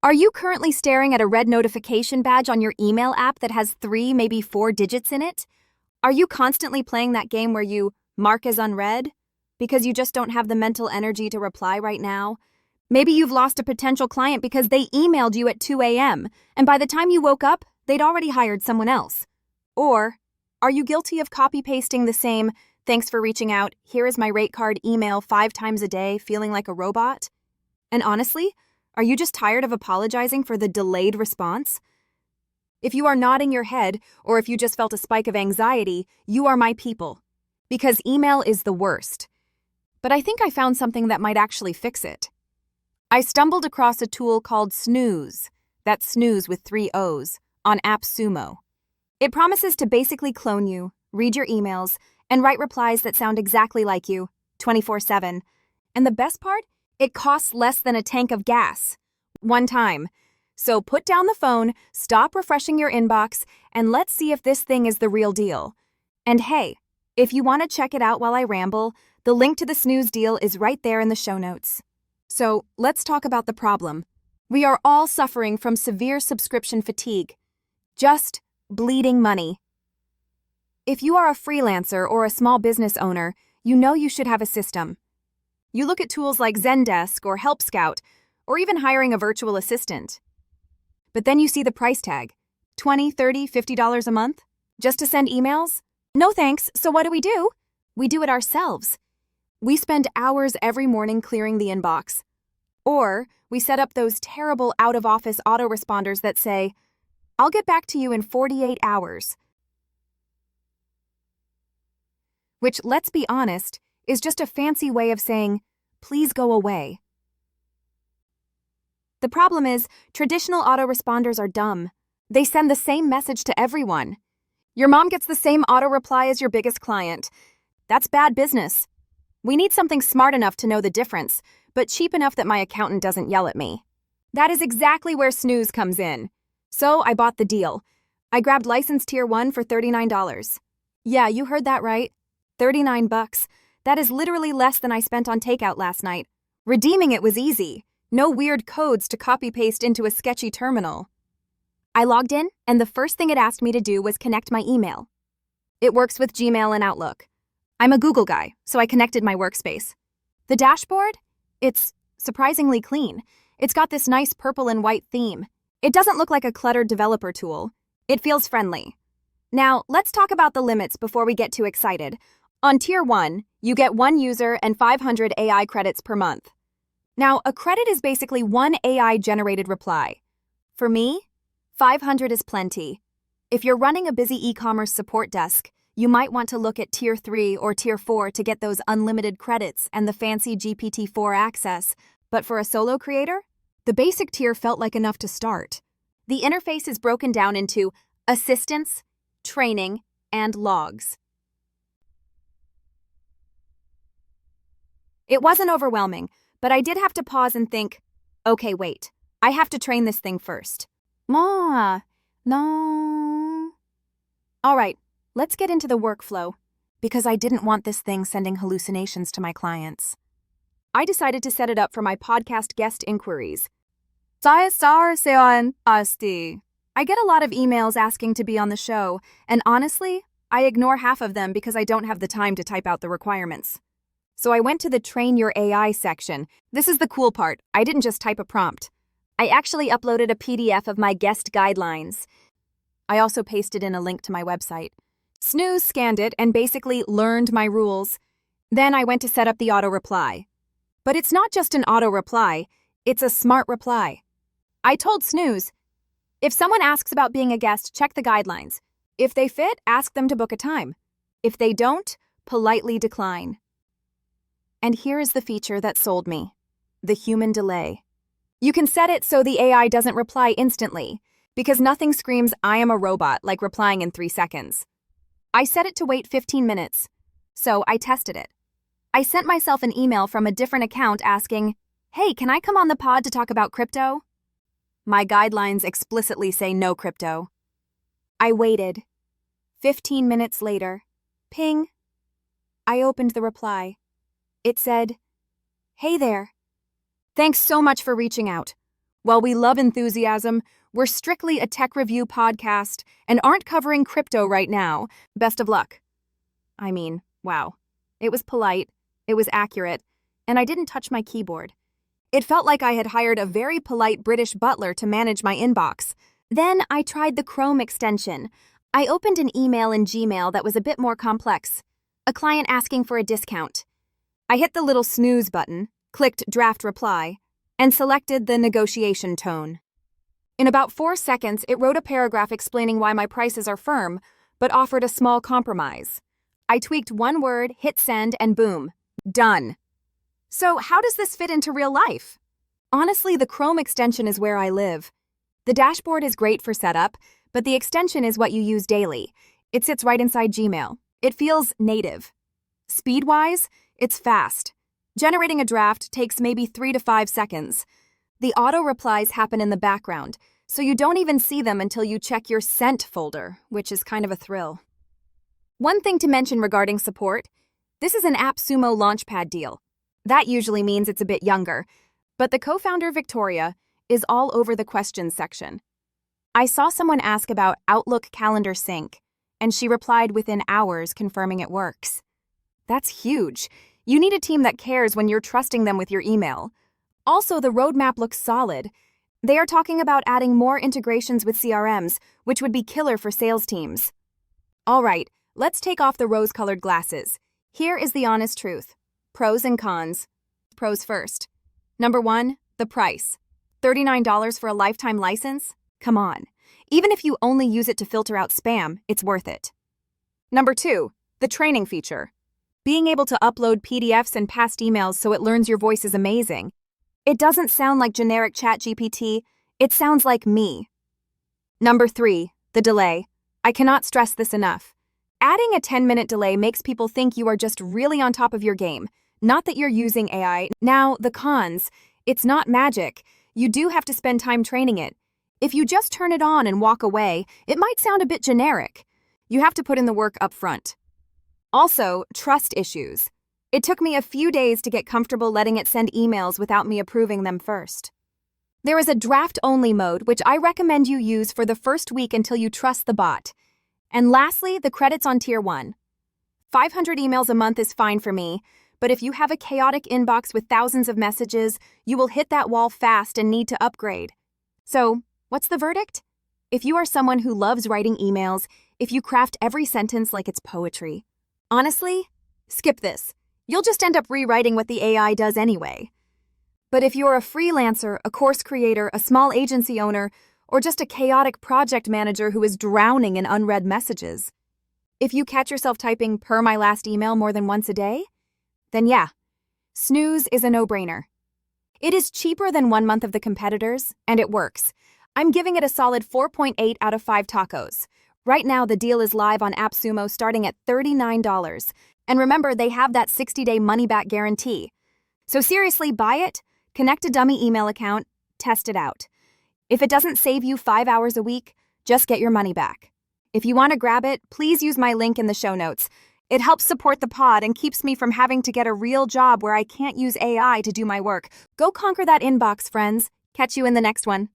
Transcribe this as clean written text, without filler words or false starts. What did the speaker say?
Are you currently staring at a red notification badge on your email app that has 3, maybe 4 digits in it? Are you constantly playing that game where you mark as unread because you just don't have the mental energy to reply right now? Maybe you've lost a potential client because they emailed you at 2 a.m. and by the time you woke up, they'd already hired someone else. Or are you guilty of copy-pasting the same "thanks for reaching out, here is my rate card" email 5 times a day, feeling like a robot? And honestly, are you just tired of apologizing for the delayed response? If you are nodding your head, or if you just felt a spike of anxiety, you are my people. Because email is the worst. But I think I found something that might actually fix it. I stumbled across a tool called Snoooz, that's Snooze with 3 O's, on AppSumo. It promises to basically clone you, read your emails, and write replies that sound exactly like you, 24/7. And the best part? It costs less than a tank of gas. One time. So put down the phone, stop refreshing your inbox, and let's see if this thing is the real deal. And hey, if you want to check it out while I ramble, the link to the Snoooz deal is right there in the show notes. So let's talk about the problem. We are all suffering from severe subscription fatigue. Just bleeding money. If you are a freelancer or a small business owner, you know you should have a system. You look at tools like Zendesk or Help Scout, or even hiring a virtual assistant. But then you see the price tag, $20, $30, $50 a month, just to send emails? No thanks, so what do? We do it ourselves. We spend hours every morning clearing the inbox. Or we set up those terrible out-of-office autoresponders that say, "I'll get back to you in 48 hours. Which, let's be honest, is just a fancy way of saying, "Please go away." The problem is, traditional autoresponders are dumb. They send the same message to everyone. Your mom gets the same auto-reply as your biggest client. That's bad business. We need something smart enough to know the difference, but cheap enough that my accountant doesn't yell at me. That is exactly where Snoooz comes in. So I bought the deal. I grabbed license tier 1 for $39. Yeah, you heard that right. $39. That is literally less than I spent on takeout last night. Redeeming it was easy. No weird codes to copy-paste into a sketchy terminal. I logged in, and the first thing it asked me to do was connect my email. It works with Gmail and Outlook. I'm a Google guy, so I connected my workspace. The dashboard? It's surprisingly clean. It's got this nice purple and white theme. It doesn't look like a cluttered developer tool. It feels friendly. Now, let's talk about the limits before we get too excited. On Tier 1, you get 1 user and 500 AI credits per month. Now, a credit is basically 1 AI-generated reply. For me, 500 is plenty. If you're running a busy e-commerce support desk, you might want to look at Tier 3 or Tier 4 to get those unlimited credits and the fancy GPT-4 access. But for a solo creator, the basic tier felt like enough to start. The interface is broken down into assistance, training, and logs. It wasn't overwhelming, but I did have to pause and think, okay, wait, I have to train this thing first. No. All right, let's get into the workflow, because I didn't want this thing sending hallucinations to my clients. I decided to set it up for my podcast guest inquiries. I get a lot of emails asking to be on the show, and honestly, I ignore half of them because I don't have the time to type out the requirements. So I went to the Train Your AI section. This is the cool part. I didn't just type a prompt. I actually uploaded a PDF of my guest guidelines. I also pasted in a link to my website. Snoooz scanned it and basically learned my rules. Then I went to set up the auto-reply. But it's not just an auto-reply, it's a smart reply. I told Snoooz, if someone asks about being a guest, check the guidelines. If they fit, ask them to book a time. If they don't, politely decline. And here is the feature that sold me, the human delay. You can set it so the AI doesn't reply instantly, because nothing screams "I am a robot" like replying in 3 seconds. I set it to wait 15 minutes, so I tested it. I sent myself an email from a different account asking, "Hey, can I come on the pod to talk about crypto?" My guidelines explicitly say no crypto. I waited. 15 minutes later, ping. I opened the reply. It said, "Hey there. Thanks so much for reaching out. While we love enthusiasm, we're strictly a tech review podcast and aren't covering crypto right now. Best of luck. I mean, wow. It was polite, it was accurate, and I didn't touch my keyboard. It felt like I had hired a very polite British butler to manage my inbox. Then I tried the Chrome extension. I opened an email in Gmail that was a bit more complex. A client asking for a discount. I hit the little snooze button, clicked draft reply, and selected the negotiation tone. In about 4 seconds, it wrote a paragraph explaining why my prices are firm, but offered a small compromise. I tweaked one word, hit send, and boom, done. So how does this fit into real life? Honestly, the Chrome extension is where I live. The dashboard is great for setup, but the extension is what you use daily. It sits right inside Gmail. It feels native. Speed-wise, it's fast. Generating a draft takes maybe 3 to 5 seconds. The auto-replies happen in the background, so you don't even see them until you check your sent folder, which is kind of a thrill. One thing to mention regarding support, this is an AppSumo Launchpad deal. That usually means it's a bit younger, but the co-founder, Victoria, is all over the questions section. I saw someone ask about Outlook Calendar Sync, and she replied within hours confirming it works. That's huge. You need a team that cares when you're trusting them with your email. Also, the roadmap looks solid. They are talking about adding more integrations with CRMs, which would be killer for sales teams. All right, let's take off the rose-colored glasses. Here is the honest truth. Pros and cons. Pros first. Number 1, the price. $39 for a lifetime license? Come on. Even if you only use it to filter out spam, it's worth it. Number 2, the training feature. Being able to upload PDFs and past emails so it learns your voice is amazing. It doesn't sound like generic ChatGPT, it sounds like me. Number 3, the delay. I cannot stress this enough. Adding a 10-minute delay makes people think you are just really on top of your game, not that you're using AI. Now, the cons. It's not magic. You do have to spend time training it. If you just turn it on and walk away, it might sound a bit generic. You have to put in the work up front. Also, trust issues. It took me a few days to get comfortable letting it send emails without me approving them first. There is a draft-only mode, which I recommend you use for the first week until you trust the bot. And lastly, the credits on Tier 1. 500 emails a month is fine for me, but if you have a chaotic inbox with thousands of messages, you will hit that wall fast and need to upgrade. So, what's the verdict? If you are someone who loves writing emails, if you craft every sentence like it's poetry, honestly, skip this. You'll just end up rewriting what the AI does anyway. But if you're a freelancer, a course creator, a small agency owner, or just a chaotic project manager who is drowning in unread messages, if you catch yourself typing per my last email more than once a day, then yeah, Snoooz is a no-brainer. It is cheaper than 1 month of the competitors, and it works. I'm giving it a solid 4.8 out of 5 tacos. Right now, the deal is live on AppSumo starting at $39. And remember, they have that 60-day money-back guarantee. So seriously, buy it, connect a dummy email account, test it out. If it doesn't save you 5 hours a week, just get your money back. If you want to grab it, please use my link in the show notes. It helps support the pod and keeps me from having to get a real job where I can't use AI to do my work. Go conquer that inbox, friends. Catch you in the next one.